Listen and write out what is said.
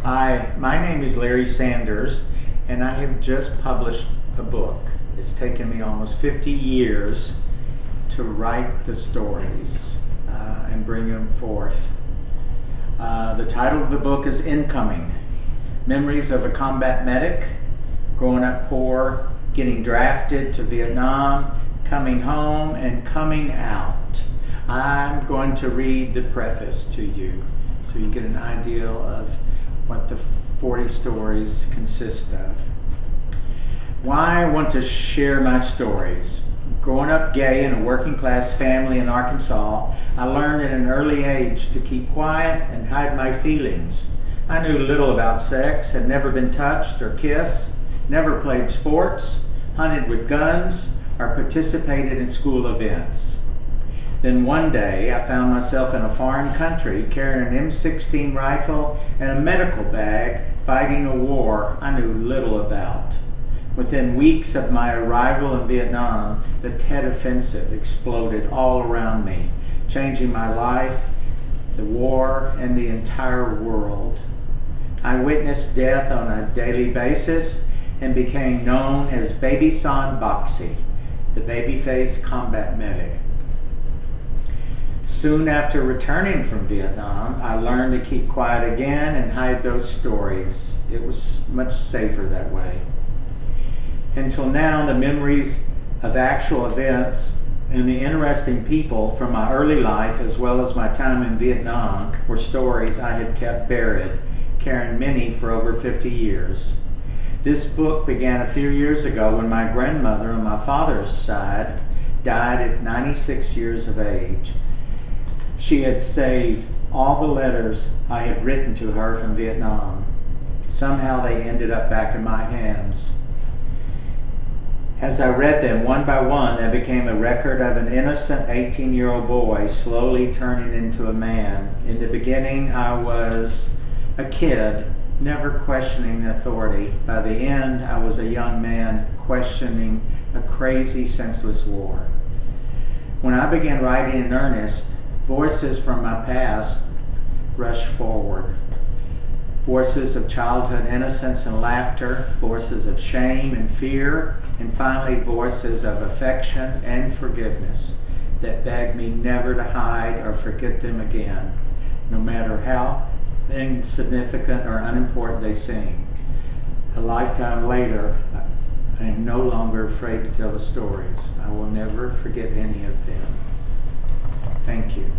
Hi, my name is Larry Sanders, and I have just published a book. It's taken me almost 50 years to write the stories and bring them forth. The title of the book is Incoming: Memories of a Combat Medic, Growing Up Poor, Getting Drafted to Vietnam, Coming Home, and Coming Out. I'm going to read the preface to you so you get an idea of what the 40 stories consist of. Why I want to share my stories. Growing up gay in a working class family in Arkansas, I learned at an early age to keep quiet and hide my feelings. I knew little about sex, had never been touched or kissed, never played sports, hunted with guns, or participated in school events. Then one day I found myself in a foreign country carrying an M16 rifle and a medical bag, fighting a war I knew little about. Within weeks of my arrival in Vietnam, the Tet Offensive exploded all around me, changing my life, the war, and the entire world. I witnessed death on a daily basis and became known as Baby Son Boxy, the babyface combat medic. Soon after returning from Vietnam, I learned to keep quiet again and hide those stories. It was much safer that way. Until now, the memories of actual events and the interesting people from my early life, as well as my time in Vietnam, were stories I had kept buried, carrying many for over 50 years. This book began a few years ago when my grandmother on my father's side died at 96 years of age. She had saved all the letters I had written to her from Vietnam. Somehow they ended up back in my hands. As I read them one by one, they became a record of an innocent 18-year-old boy slowly turning into a man. In the beginning, I was a kid, never questioning authority. By the end, I was a young man questioning a crazy, senseless war. When I began writing in earnest, voices from my past rushed forward. Voices of childhood innocence and laughter, voices of shame and fear, and finally voices of affection and forgiveness that begged me never to hide or forget them again, no matter how insignificant or unimportant they seem. A lifetime later, I am no longer afraid to tell the stories. I will never forget any of them. Thank you.